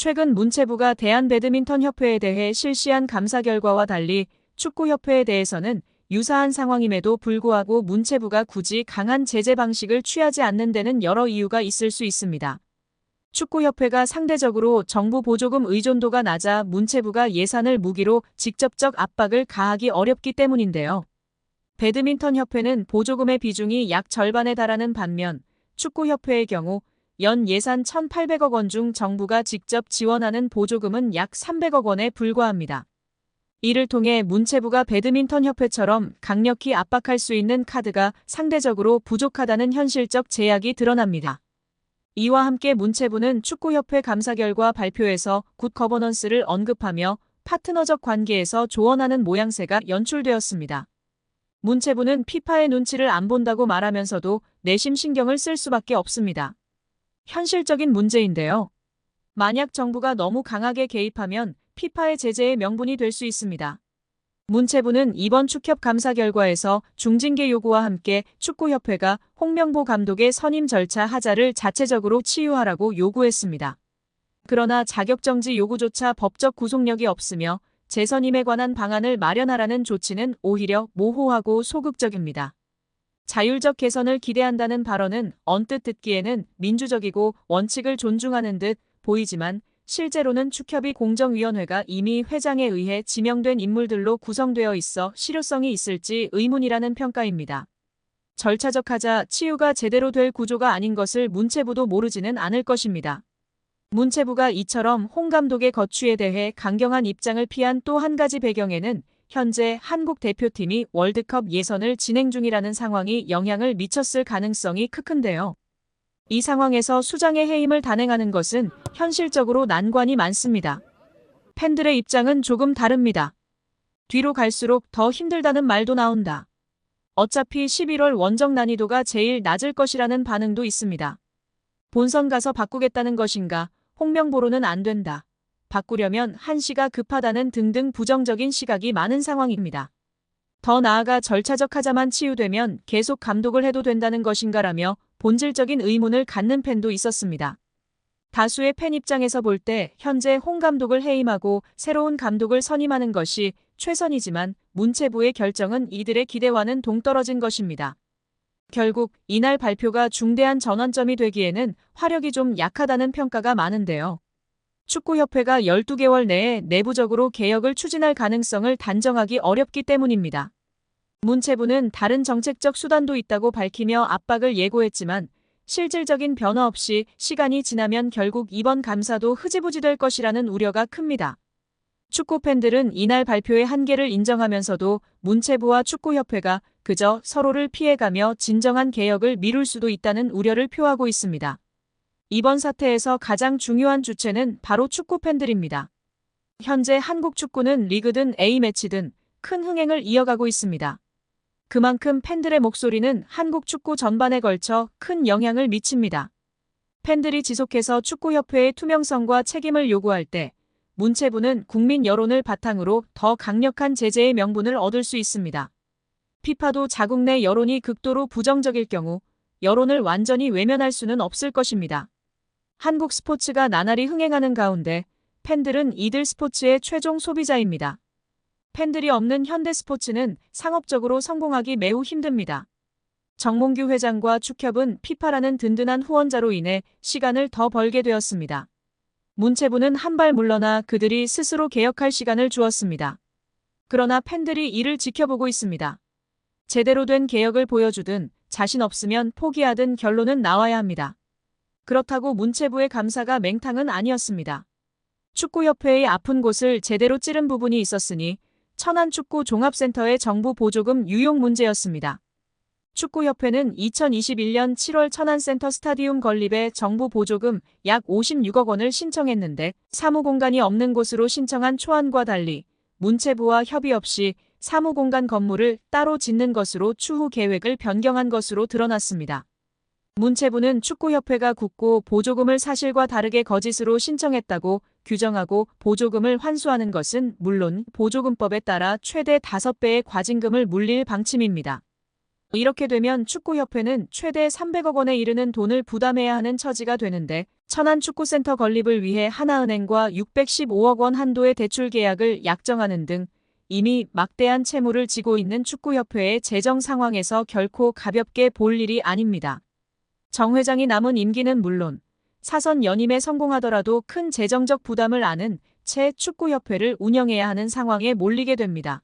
최근 문체부가 대한배드민턴협회에 대해 실시한 감사 결과와 달리 축구협회에 대해서는 유사한 상황임에도 불구하고 문체부가 굳이 강한 제재 방식을 취하지 않는 데는 여러 이유가 있을 수 있습니다. 축구협회가 상대적으로 정부 보조금 의존도가 낮아 문체부가 예산을 무기로 직접적 압박을 가하기 어렵기 때문인데요. 배드민턴협회는 보조금의 비중이 약 절반에 달하는 반면 축구협회의 경우 연 예산 1,800억 원 중 정부가 직접 지원하는 보조금은 약 300억 원에 불과합니다. 이를 통해 문체부가 배드민턴협회처럼 강력히 압박할 수 있는 카드가 상대적으로 부족하다는 현실적 제약이 드러납니다. 이와 함께 문체부는 축구협회 감사 결과 발표에서 굿 거버넌스를 언급하며 파트너적 관계에서 조언하는 모양새가 연출되었습니다. 문체부는 피파의 눈치를 안 본다고 말하면서도 내심 신경을 쓸 수밖에 없습니다. 현실적인 문제인데요. 만약 정부가 너무 강하게 개입하면 피파의 제재의 명분이 될 수 있습니다. 문체부는 이번 축협 감사 결과에서 중징계 요구와 함께 축구협회가 홍명보 감독의 선임 절차 하자를 자체적으로 치유하라고 요구했습니다. 그러나 자격정지 요구조차 법적 구속력이 없으며 재선임에 관한 방안을 마련하라는 조치는 오히려 모호하고 소극적입니다. 자율적 개선을 기대한다는 발언은 언뜻 듣기에는 민주적이고 원칙을 존중하는 듯 보이지만 실제로는 축협이 공정위원회가 이미 회장에 의해 지명된 인물들로 구성되어 있어 실효성이 있을지 의문이라는 평가입니다. 절차적 하자 치유가 제대로 될 구조가 아닌 것을 문체부도 모르지는 않을 것입니다. 문체부가 이처럼 홍 감독의 거취에 대해 강경한 입장을 피한 또 한 가지 배경에는 현재 한국 대표팀이 월드컵 예선을 진행 중이라는 상황이 영향을 미쳤을 가능성이 큰데요. 이 상황에서 수장의 해임을 단행하는 것은 현실적으로 난관이 많습니다. 팬들의 입장은 조금 다릅니다. 뒤로 갈수록 더 힘들다는 말도 나온다. 어차피 11월 원정 난이도가 제일 낮을 것이라는 반응도 있습니다. 본선 가서 바꾸겠다는 것인가? 홍명보로는 안 된다. 바꾸려면 한시가 급하다는 등등 부정적인 시각이 많은 상황입니다. 더 나아가 절차적 하자만 치유되면 계속 감독을 해도 된다는 것인가라며 본질적인 의문을 갖는 팬도 있었습니다. 다수의 팬 입장에서 볼 때 현재 홍 감독을 해임하고 새로운 감독을 선임하는 것이 최선이지만 문체부의 결정은 이들의 기대와는 동떨어진 것입니다. 결국 이날 발표가 중대한 전환점이 되기에는 화력이 좀 약하다는 평가가 많은데요. 축구협회가 12개월 내에 내부적으로 개혁을 추진할 가능성을 단정하기 어렵기 때문입니다. 문체부는 다른 정책적 수단도 있다고 밝히며 압박을 예고했지만 실질적인 변화 없이 시간이 지나면 결국 이번 감사도 흐지부지 될 것이라는 우려가 큽니다. 축구 팬들은 이날 발표의 한계를 인정하면서도 문체부와 축구협회가 그저 서로를 피해가며 진정한 개혁을 미룰 수도 있다는 우려를 표하고 있습니다. 이번 사태에서 가장 중요한 주체는 바로 축구 팬들입니다. 현재 한국 축구는 리그든 A매치든 큰 흥행을 이어가고 있습니다. 그만큼 팬들의 목소리는 한국 축구 전반에 걸쳐 큰 영향을 미칩니다. 팬들이 지속해서 축구협회의 투명성과 책임을 요구할 때 문체부는 국민 여론을 바탕으로 더 강력한 제재의 명분을 얻을 수 있습니다. 피파도 자국 내 여론이 극도로 부정적일 경우 여론을 완전히 외면할 수는 없을 것입니다. 한국 스포츠가 나날이 흥행하는 가운데 팬들은 이들 스포츠의 최종 소비자입니다. 팬들이 없는 현대 스포츠는 상업적으로 성공하기 매우 힘듭니다. 정몽규 회장과 축협은 피파라는 든든한 후원자로 인해 시간을 더 벌게 되었습니다. 문체부는 한 발 물러나 그들이 스스로 개혁할 시간을 주었습니다. 그러나 팬들이 이를 지켜보고 있습니다. 제대로 된 개혁을 보여주든 자신 없으면 포기하든 결론은 나와야 합니다. 그렇다고 문체부의 감사가 맹탕은 아니었습니다. 축구협회의 아픈 곳을 제대로 찌른 부분이 있었으니 천안축구종합센터의 정부 보조금 유용 문제였습니다. 축구협회는 2021년 7월 천안센터 스타디움 건립에 정부 보조금 약 56억 원을 신청했는데 사무공간이 없는 곳으로 신청한 초안과 달리 문체부와 협의 없이 사무공간 건물을 따로 짓는 것으로 추후 계획을 변경한 것으로 드러났습니다. 문체부는 축구협회가 굳고 보조금을 사실과 다르게 거짓으로 신청했다고 규정하고 보조금을 환수하는 것은 물론 보조금법에 따라 최대 5배의 과징금을 물릴 방침입니다. 이렇게 되면 축구협회는 최대 300억 원에 이르는 돈을 부담해야 하는 처지가 되는데 천안축구센터 건립을 위해 하나은행과 615억 원 한도의 대출 계약을 약정하는 등 이미 막대한 채무를 지고 있는 축구협회의 재정 상황에서 결코 가볍게 볼 일이 아닙니다. 정 회장이 남은 임기는 물론 사선 연임에 성공하더라도 큰 재정적 부담을 안은 채 축구협회를 운영해야 하는 상황에 몰리게 됩니다.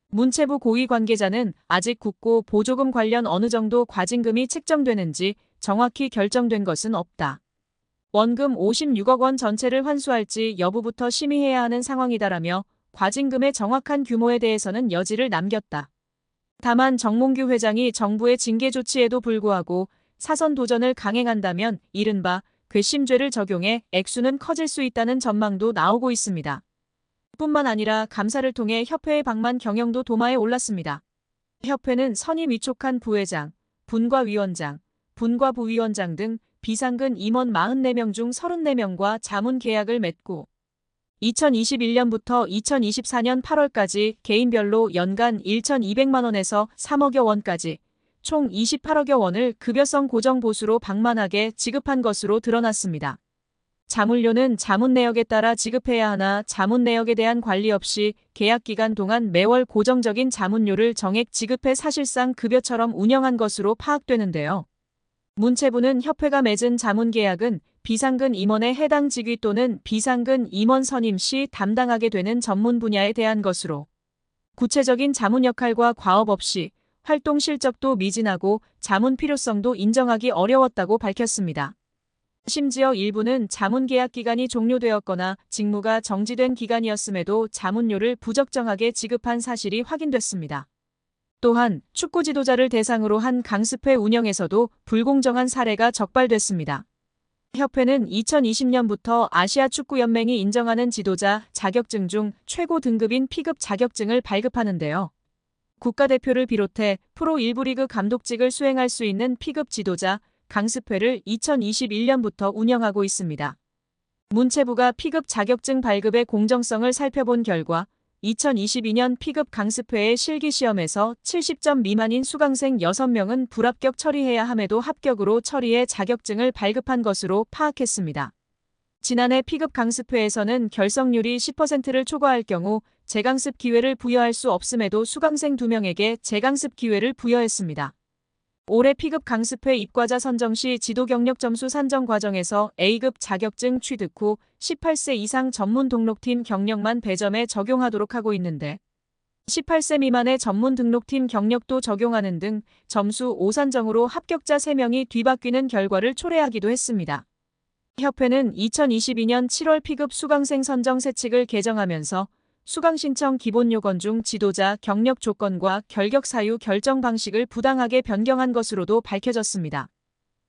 문체부 고위 관계자는 아직 국고 보조금 관련 어느 정도 과징금이 책정되는지 정확히 결정된 것은 없다. 원금 56억 원 전체를 환수할지 여부부터 심의해야 하는 상황이다라며 과징금의 정확한 규모에 대해서는 여지를 남겼다. 다만 정몽규 회장이 정부의 징계 조치에도 불구하고 사선 도전을 강행한다면 이른바 괘씸죄를 적용해 액수는 커질 수 있다는 전망도 나오고 있습니다. 뿐만 아니라 감사를 통해 협회의 방만 경영도 도마에 올랐습니다. 협회는 선임 위촉한 부회장, 분과위원장, 분과부위원장 등 비상근 임원 44명 중 34명과 자문 계약을 맺고 2021년부터 2024년 8월까지 개인별로 연간 1,200만 원에서 3억여 원까지 총 28억여 원을 급여성 고정보수로 방만하게 지급한 것으로 드러났습니다. 자문료는 자문 내역에 따라 지급해야 하나 자문 내역에 대한 관리 없이 계약 기간 동안 매월 고정적인 자문료를 정액 지급해 사실상 급여처럼 운영한 것으로 파악되는데요. 문체부는 협회가 맺은 자문 계약은 비상근 임원의 해당 직위 또는 비상근 임원 선임 시 담당하게 되는 전문 분야에 대한 것으로 구체적인 자문 역할과 과업 없이 활동 실적도 미진하고 자문 필요성도 인정하기 어려웠다고 밝혔습니다. 심지어 일부는 자문 계약 기간이 종료되었거나 직무가 정지된 기간이었음에도 자문료를 부적정하게 지급한 사실이 확인됐습니다. 또한 축구 지도자를 대상으로 한 강습회 운영에서도 불공정한 사례가 적발됐습니다. 협회는 2020년부터 아시아축구연맹이 인정하는 지도자 자격증 중 최고 등급인 P급 자격증을 발급하는데요. 국가대표를 비롯해 프로 1부 리그 감독직을 수행할 수 있는 P급 지도자 강습회를 2021년부터 운영하고 있습니다. 문체부가 P급 자격증 발급의 공정성을 살펴본 결과 2022년 P급 강습회의 실기시험에서 70점 미만인 수강생 6명은 불합격 처리해야 함에도 합격으로 처리해 자격증을 발급한 것으로 파악했습니다. 지난해 P급 강습회에서는 결석률이 10%를 초과할 경우 재강습 기회를 부여할 수 없음에도 수강생 2명에게 재강습 기회를 부여했습니다. 올해 P급 강습회 입과자 선정 시 지도 경력 점수 산정 과정에서 A급 자격증 취득 후 18세 이상 전문 등록팀 경력만 배점에 적용하도록 하고 있는데 18세 미만의 전문 등록팀 경력도 적용하는 등 점수 오산정으로 합격자 3명이 뒤바뀌는 결과를 초래하기도 했습니다. 협회는 2022년 7월 P급 수강생 선정 세칙을 개정하면서 수강 신청 기본 요건 중 지도자 경력 조건과 결격 사유 결정 방식을 부당하게 변경한 것으로도 밝혀졌습니다.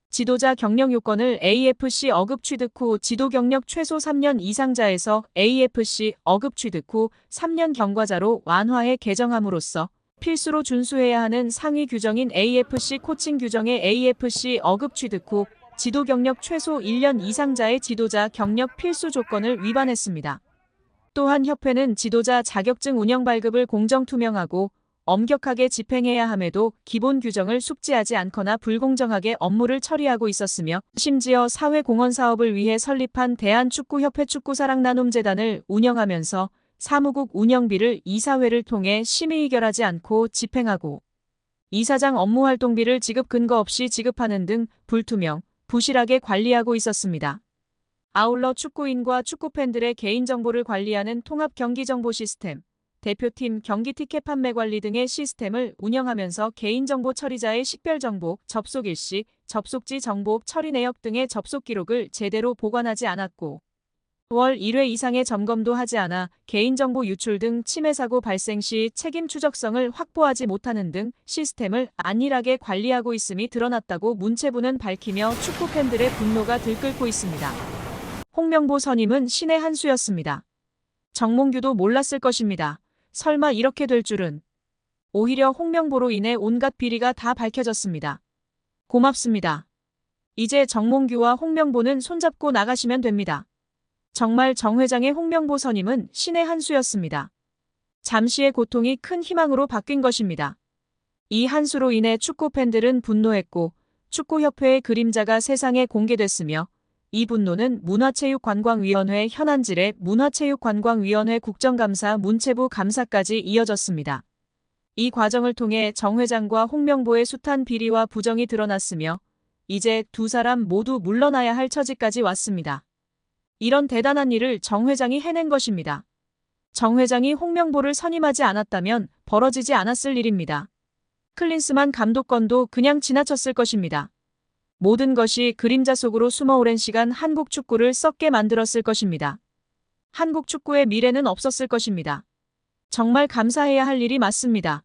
지도자 경력 요건을 AFC 어급 취득 후 지도 경력 최소 3년 이상자에서 AFC 어급 취득 후 3년 경과자로 완화해 개정함으로써 필수로 준수해야 하는 상위 규정인 AFC 코칭 규정의 AFC 어급 취득 후 지도 경력 최소 1년 이상자의 지도자 경력 필수 조건을 위반했습니다. 또한 협회는 지도자 자격증 운영 발급을 공정투명하고 엄격하게 집행해야 함에도 기본 규정을 숙지하지 않거나 불공정하게 업무를 처리하고 있었으며 심지어 사회공헌 사업을 위해 설립한 대한축구협회 축구사랑나눔재단을 운영하면서 사무국 운영비를 이사회를 통해 심의의결하지 않고 집행하고 이사장 업무활동비를 지급 근거 없이 지급하는 등 불투명, 부실하게 관리하고 있었습니다. 아울러 축구인과 축구팬들의 개인정보를 관리하는 통합경기정보 시스템, 대표팀 경기 티켓 판매 관리 등의 시스템을 운영하면서 개인정보 처리자의 식별정보, 접속 일시, 접속지 정보 처리 내역 등의 접속 기록을 제대로 보관하지 않았고 월 1회 이상의 점검도 하지 않아 개인정보 유출 등 침해 사고 발생 시 책임 추적성을 확보하지 못하는 등 시스템을 안일하게 관리하고 있음이 드러났다고 문체부는 밝히며 축구팬들의 분노가 들끓고 있습니다. 홍명보 선임은 신의 한 수였습니다. 정몽규도 몰랐을 것입니다. 설마 이렇게 될 줄은. 오히려 홍명보로 인해 온갖 비리가 다 밝혀졌습니다. 고맙습니다. 이제 정몽규와 홍명보는 손잡고 나가시면 됩니다. 정말 정 회장의 홍명보 선임은 신의 한 수였습니다. 잠시의 고통이 큰 희망으로 바뀐 것입니다. 이 한 수로 인해 축구 팬들은 분노했고 축구협회의 그림자가 세상에 공개됐으며 이 분노는 문화체육관광위원회 현안질의 문화체육관광위원회 국정감사 문체부 감사까지 이어졌습니다. 이 과정을 통해 정 회장과 홍명보의 숱한 비리와 부정이 드러났으며 이제 두 사람 모두 물러나야 할 처지까지 왔습니다. 이런 대단한 일을 정 회장이 해낸 것입니다. 정 회장이 홍명보를 선임하지 않았다면 벌어지지 않았을 일입니다. 클린스만 감독권도 그냥 지나쳤을 것입니다. 모든 것이 그림자 속으로 숨어 오랜 시간 한국 축구를 썩게 만들었을 것입니다. 한국 축구의 미래는 없었을 것입니다. 정말 감사해야 할 일이 맞습니다.